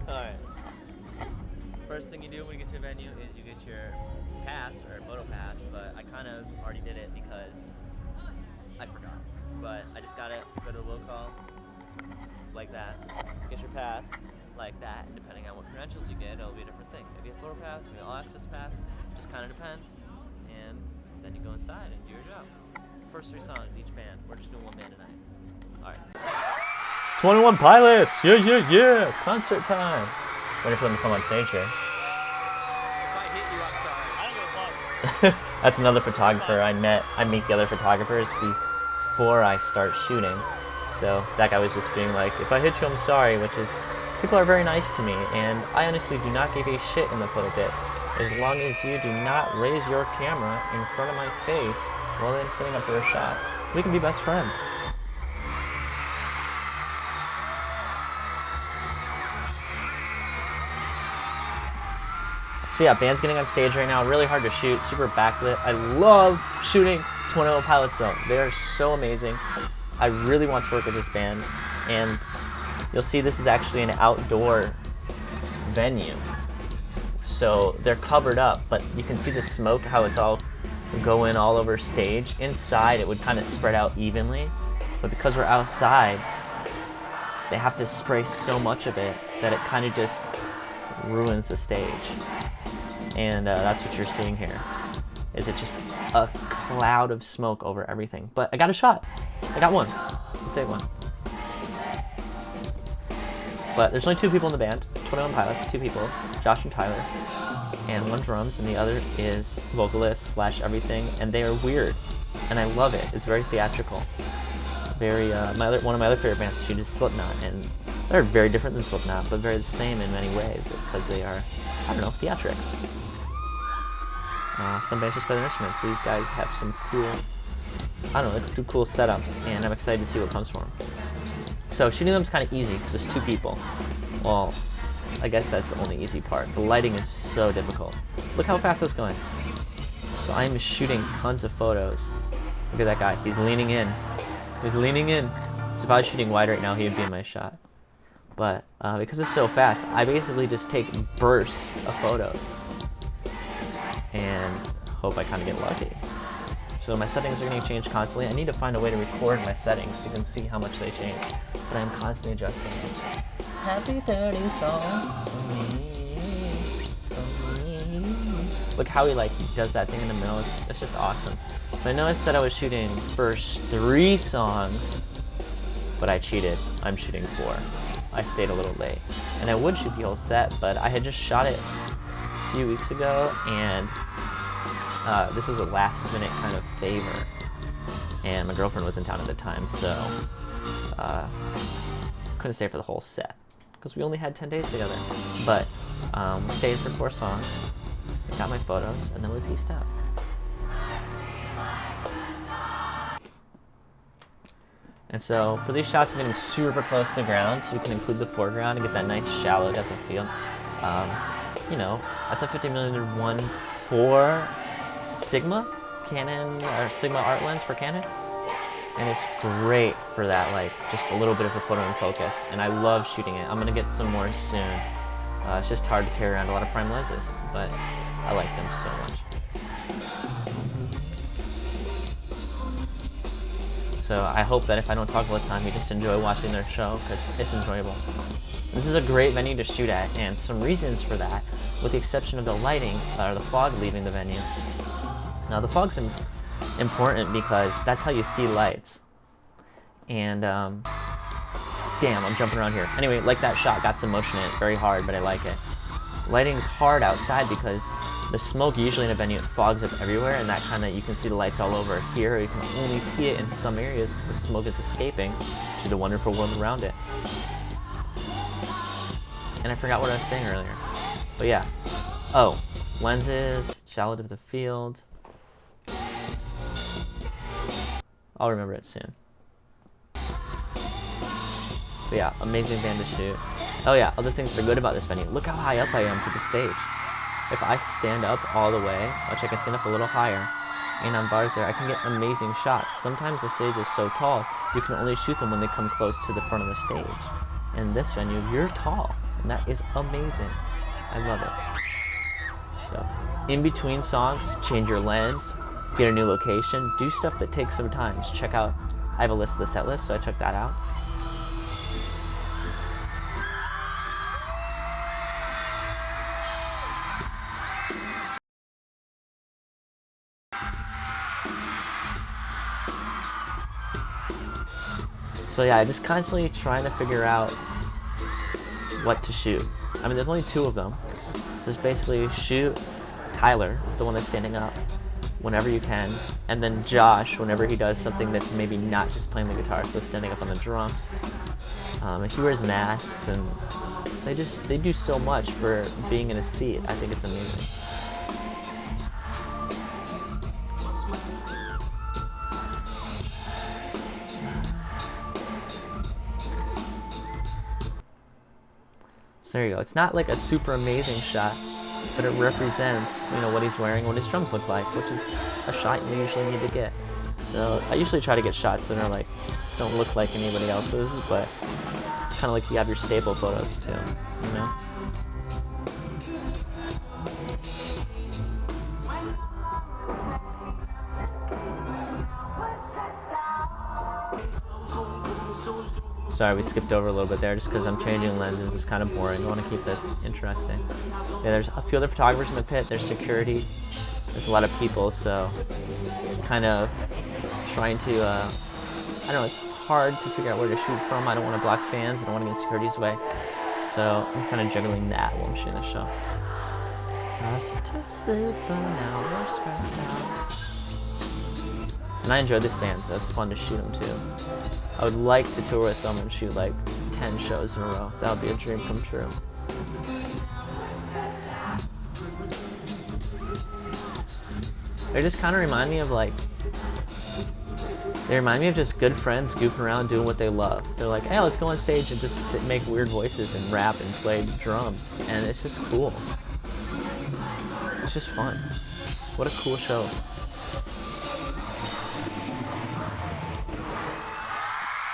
Alright. First thing you do when you get to a venue is you get your pass or photo pass, but I kind of already did it because I forgot. But I just gotta go to the will call like that, get your pass like that, and depending on what credentials you get, it'll be a different thing. Maybe a photo pass, maybe an all access pass, just kind of depends. And then you go inside and do your job. First 3 songs, each band. We're just doing one band tonight. Alright. 21 Pilots! Yeah, yeah, yeah! Concert time! Waiting for them to come on stage here. If I hit you, I'm sorry. I don't give a fuck. That's another photographer I meet the other photographers before I start shooting. So that guy was just being like, if I hit you, I'm sorry, which is, people are very nice to me, and I honestly do not give a shit in the photo pit. As long as you do not raise your camera in front of my face while I'm setting up for a shot, we can be best friends. So yeah, band's getting on stage right now, really hard to shoot, super backlit. I love shooting 21 Pilots though. They are so amazing. I really want to work with this band, and you'll see this is actually an outdoor venue. So they're covered up, but you can see the smoke, how it's all going all over stage. Inside it would kind of spread out evenly, but because we're outside, they have to spray so much of it that it kind of just ruins the stage. And that's what you're seeing here, is it just a cloud of smoke over everything. But I got a shot. I got one. I'll take one. But there's only 2 people in the band, 21 Pilots, 2 people, Josh and Tyler, and 1 drums, and the other is vocalist / everything, and they are weird, and I love it. It's very theatrical. Very, one of my other favorite bands to shoot is Slipknot, and they're very different than Slipknot, but very the same in many ways, because they are, I don't know, theatrics. Some bands just play their instruments. These guys have some cool, I don't know, they do cool setups, and I'm excited to see what comes from them. So shooting them is kind of easy because it's 2 people. Well, I guess that's the only easy part. The lighting is so difficult. Look how fast it's going. So I'm shooting tons of photos. Look at that guy. He's leaning in. He's leaning in. So if I was shooting wide right now, he would be in my shot. But because it's so fast, I basically just take bursts of photos and hope I kind of get lucky. So my settings are going to change constantly. I need to find a way to record my settings so you can see how much they change. But I'm constantly adjusting them. Happy 30 song for me, for me. Look how he does that thing in the middle. It's just awesome. So I know I said I was shooting first 3 songs, but I cheated. I'm shooting 4. I stayed a little late. And I would shoot the whole set, but I had just shot it a few weeks ago, and this was a last minute kind of favor, and my girlfriend was in town at the time, so couldn't stay for the whole set because we only had 10 days together. But we stayed for 4 songs, I got my photos, and then we pieced out. And so for these shots, I'm getting super close to the ground, so you can include the foreground and get that nice shallow depth of field. You know, that's a 50mm 1.4 Sigma Canon or Sigma art lens for Canon, and it's great for that, just a little bit of a photo in focus. And I love shooting it. I'm gonna get some more soon. It's just hard to carry around a lot of prime lenses, but I like them so much. So I hope that if I don't talk all the time, you just enjoy watching their show, because it's enjoyable. This is a great venue to shoot at, and some reasons for that, with the exception of the lighting, or the fog leaving the venue. Now the fog's important because that's how you see lights. And, damn, I'm jumping around here. Anyway, like that shot, got some motion in it, very hard, but I like it. Lighting's hard outside because the smoke usually in a venue, it fogs up everywhere, and that kind of, you can see the lights all over. Here, you can only see it in some areas because the smoke is escaping to the wonderful world around it. And I forgot what I was saying earlier. But yeah. Oh, lenses, shallow depth of field. I'll remember it soon. But yeah, amazing band to shoot. Oh yeah, other things that are good about this venue. Look how high up I am to the stage. If I stand up all the way, which I can stand up a little higher, and on bars there, I can get amazing shots. Sometimes the stage is so tall, you can only shoot them when they come close to the front of the stage. in this venue, you're tall, and that is amazing. I love it. So, in between songs, change your lens, get a new location, do stuff that takes some time. Just check out, I have a list of the set list, so I check that out. So yeah, I'm just constantly trying to figure out what to shoot. I mean, there's only 2 of them. Just basically shoot Tyler, the one that's standing up, whenever you can, and then Josh whenever he does something that's maybe not just playing the guitar, so standing up on the drums. And he wears masks, and they do so much for being in a seat. I think it's amazing. So there you go. It's not like a super amazing shot, but it represents, you know, what he's wearing, what his drums look like, which is a shot you usually need to get. So I usually try to get shots that are like, don't look like anybody else's, but it's kind of like you have your staple photos too, you know? Sorry, we skipped over a little bit there just because I'm changing lenses. It's kind of boring. I want to keep this interesting. Yeah, there's a few other photographers in the pit. There's security. There's a lot of people, so kind of trying to, I don't know, it's hard to figure out where to shoot from. I don't want to block fans. I don't want to get in security's way. So I'm kind of juggling that while I'm shooting the show. Just to sleep, but now we're stressed out. And I enjoy this band, so it's fun to shoot them too. I would like to tour with them and shoot like 10 shows in a row. That would be a dream come true. They just kind of remind me of like, they remind me of just good friends goofing around doing what they love. They're like, hey, let's go on stage and just sit, make weird voices and rap and play drums. And it's just cool. It's just fun. What a cool show.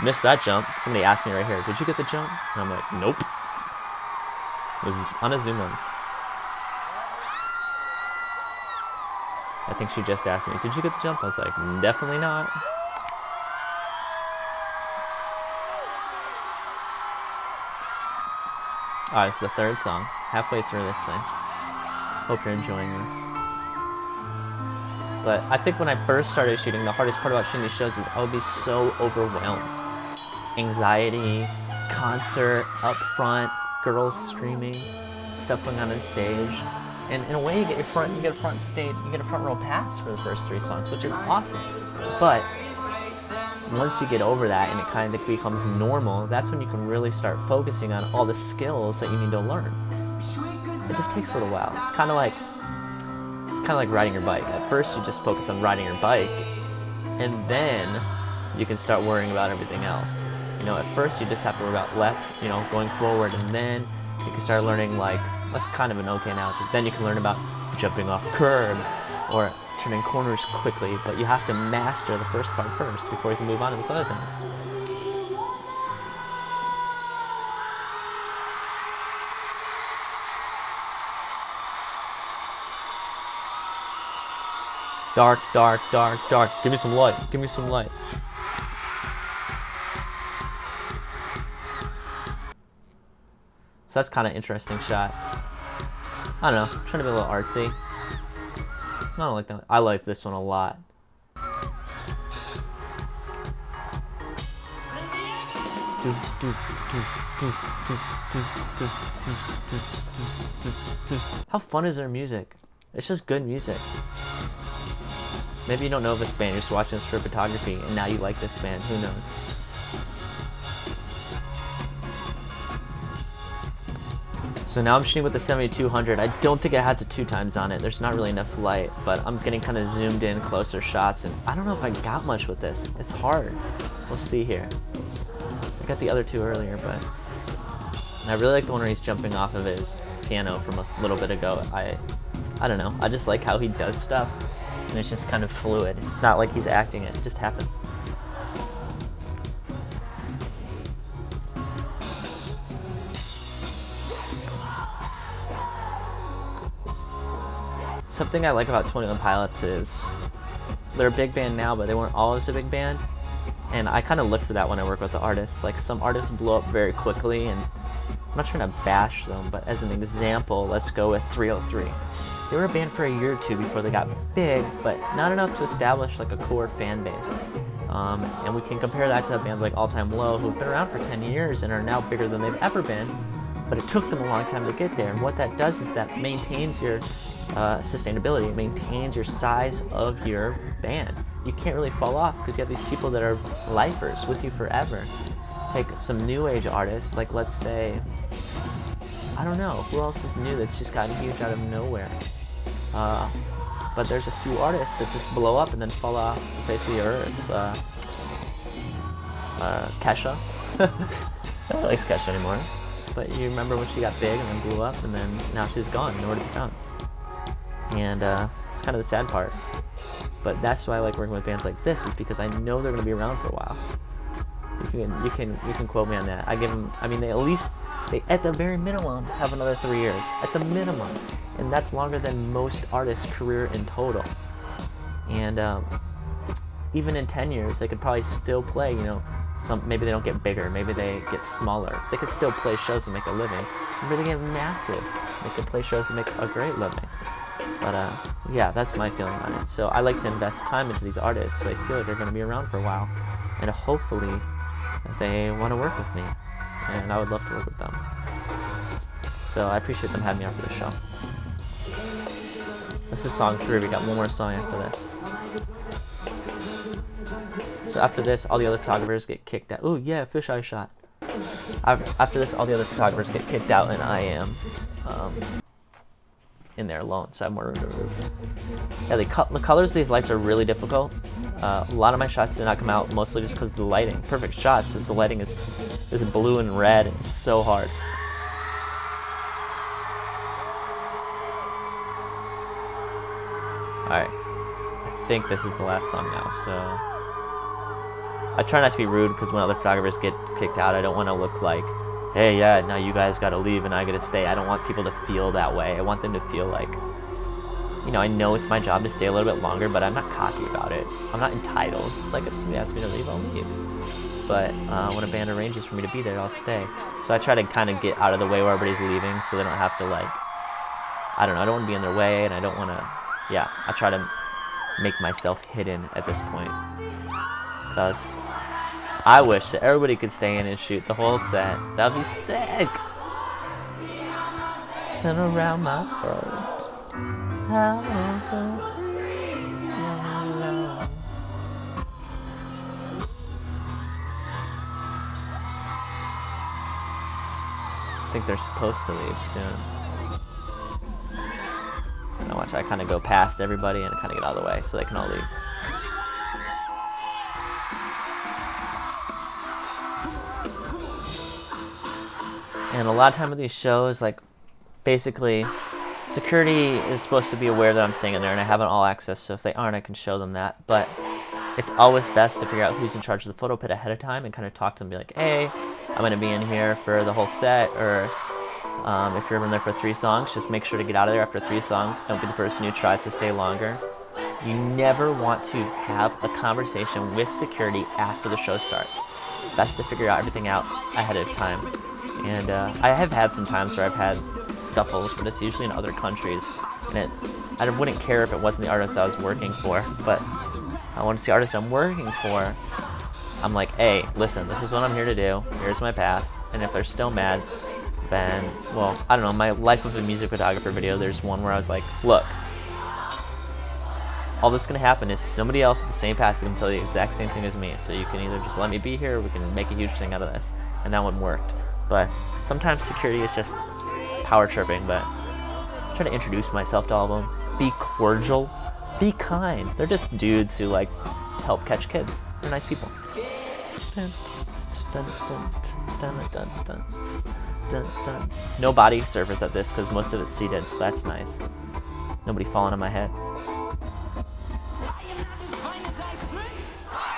Missed that jump. Somebody asked me right here, did you get the jump? And I'm like, nope. It was on a zoom lens. I think she just asked me, did you get the jump? I was like, definitely not. Alright, it's the 3rd song. Halfway through this thing. Hope you're enjoying this. But I think when I first started shooting, the hardest part about shooting these shows is I would be so overwhelmed. Anxiety, concert, up front, girls screaming, stuff going on stage. And in a way, you get a front row pass for the first 3 songs, which is awesome. But once you get over that and it kind of becomes normal, that's when you can really start focusing on all the skills that you need to learn. It just takes a little while. It's kind of like riding your bike. At first, you just focus on riding your bike, and then you can start worrying about everything else. You know, at first you just have to worry about left, you know, going forward, and then you can start learning, like, that's kind of an okay analogy. Then you can learn about jumping off curbs or turning corners quickly, but you have to master the first part first before you can move on to these other things. Dark, dark, dark, dark. Give me some light. Give me some light. So that's kind of interesting shot. I don't know. I'm trying to be a little artsy. I don't like that. I like this one a lot. How fun is their music? It's just good music. Maybe you don't know this band, you're just watching this for photography, and now you like this band, who knows? So now I'm shooting with the 7200. I don't think it has a 2x on it. There's not really enough light, but I'm getting kind of zoomed in, closer shots, and I don't know if I got much with this. It's hard. We'll see here. I got the other 2 earlier, but I really like the one where he's jumping off of his piano from a little bit ago. I don't know. I just like how he does stuff. And it's just kind of fluid. It's not like he's acting it just happens. something I like about 21 Pilots is they're a big band now, but they weren't always a big band. And I kind of look for that when I work with the artists. Like, some artists blow up very quickly, and I'm not trying to bash them, but as an example, let's go with 303. They were a band for a year or two before they got big, but not enough to establish like a core fan base. And we can compare that to bands like All Time Low, who've been around for 10 years and are now bigger than they've ever been, but it took them a long time to get there. And what that does is that maintains your sustainability. It maintains your size of your band. You can't really fall off because you have these people that are lifers with you forever. Take some new age artists, like let's say, I don't know, who else is new that's just gotten huge out of nowhere? But there's a few artists that just blow up and then fall off the face of the earth. Kesha. Nobody likes Kesha anymore. But you remember when she got big and then blew up, and then now she's gone, nowhere to be found. And it's kind of the sad part. But that's why I like working with bands like this, is because I know they're going to be around for a while. You can quote me on that. I give them. I mean, they at the very minimum have another 3 years at the minimum, and that's longer than most artists' career in total. And even in 10 years, they could probably still play. You know, maybe they don't get bigger, maybe they get smaller. They could still play shows and make a living. Maybe they get massive. They could play shows and make a great living. But yeah, that's my feeling on it. So I like to invest time into these artists, so I feel like they're going to be around for a while, and hopefully they want to work with me, and I would love to work with them. So I appreciate them having me on for this show. This is song 3. We got one more song after this. So after this, all the other photographers get kicked out. Ooh, yeah, fisheye shot. After this, all the other photographers get kicked out, and I am in there alone, so I have more room to move. Yeah, the colors of these lights are really difficult. A lot of my shots did not come out, mostly just because of the lighting. Perfect shots, since the lighting is blue and red. It's so hard. Alright, I think this is the last song now, so I try not to be rude, because when other photographers get kicked out, I don't want to look like, hey, yeah, now you guys gotta leave and I gotta stay. I don't want people to feel that way. I want them to feel like, you know, I know it's my job to stay a little bit longer, but I'm not cocky about it. I'm not entitled. Like, if somebody asks me to leave, I'll leave. But when a band arranges for me to be there, I'll stay. So I try to kind of get out of the way where everybody's leaving, so they don't have to, like, I don't know, I don't want to be in their way, and I don't want to, yeah, I try to make myself hidden at this point. Because I wish that everybody could stay in and shoot the whole set. That'd be sick. Send around my heart. I think they're supposed to leave soon. So now watch, I kind of go past everybody and kind of get out of the way so they can all leave. And a lot of time with these shows, like, basically, security is supposed to be aware that I'm staying in there, and I have an all access, so if they aren't, I can show them that. But it's always best to figure out who's in charge of the photo pit ahead of time and kind of talk to them, be like, hey, I'm going to be in here for the whole set, or if you're in there for 3 songs, just make sure to get out of there after 3 songs. Don't be the person who tries to stay longer. You never want to have a conversation with security after the show starts. Best to figure out everything out ahead of time. And I have had some times where I've had scuffles, but it's usually in other countries. And I wouldn't care if it wasn't the artist I was working for, but I want to see artists I'm working for. I'm like, hey, listen, this is what I'm here to do. Here's my pass. And if they're still mad, then, well, I don't know. My Life of a Music Photographer video, there's one where I was like, look, all that's going to happen is somebody else with the same pass is going to tell you the exact same thing as me. So you can either just let me be here, or we can make a huge thing out of this. And that one worked. But sometimes security is just power tripping, but I try to introduce myself to all of them. Be cordial. Be kind. They're just dudes who, like, help catch kids. They're nice people. No body surface at this, because most of it's seated, so that's nice. Nobody falling on my head.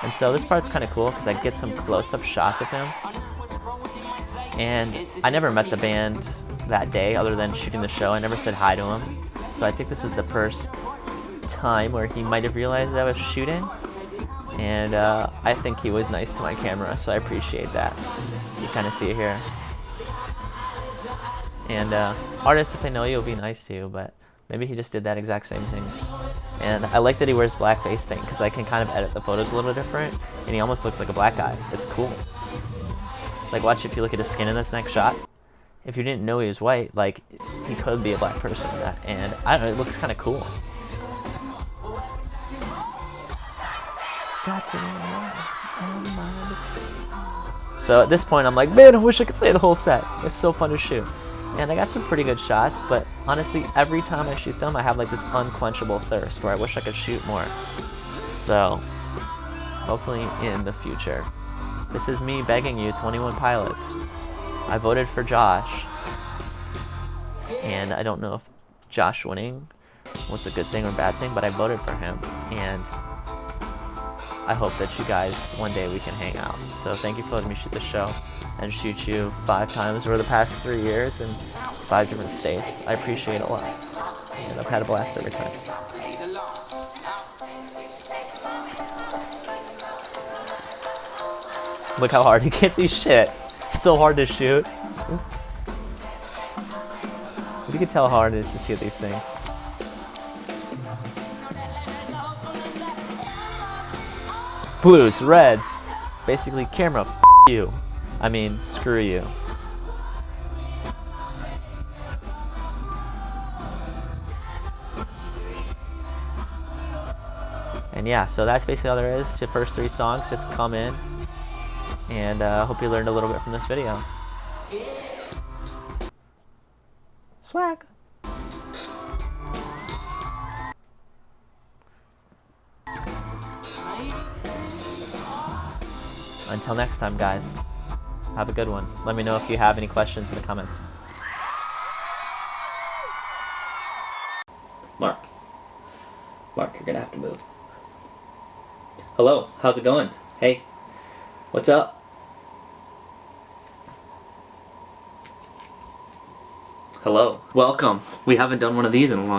And so this part's kind of cool, because I get some close-up shots of him. And I never met the band that day other than shooting the show. I never said hi to him. So I think this is the first time where he might have realized I was shooting. And I think he was nice to my camera, so I appreciate that. You kind of see it here. And artists, if they know you, will be nice to you, but maybe he just did that exact same thing. And I like that he wears black face paint because I can kind of edit the photos a little different, and he almost looks like a black guy. It's cool. Like, watch if you look at his skin in this next shot. If you didn't know he was white, like, he could be a black person in that. And I don't know, it looks kind of cool. So at this point, I'm like, man, I wish I could say the whole set. It's so fun to shoot. And I got some pretty good shots, but honestly, every time I shoot them, I have like this unquenchable thirst where I wish I could shoot more. So, hopefully in the future. This is me begging you, 21 pilots. I voted for Josh. And I don't know if Josh winning was a good thing or bad thing, but I voted for him. And I hope that you guys, one day we can hang out. So thank you for letting me shoot the show and shoot you 5 times over the past 3 years in 5 different states. I appreciate it a lot. And I've had a blast every time. Look how hard, you can't see shit. It's so hard to shoot. You can tell how hard it is to see these things. Blues, reds, basically camera, f you. I mean, screw you. And yeah, so that's basically all there is to the first 3 songs. Just come in, and hope you learned a little bit from this video. Swag. Until next time, guys, have a good one. Let me know if you have any questions in the comments. Mark, you're gonna have to move. Hello, how's it going? Hey, what's up? Hello, welcome. We haven't done one of these in a long time.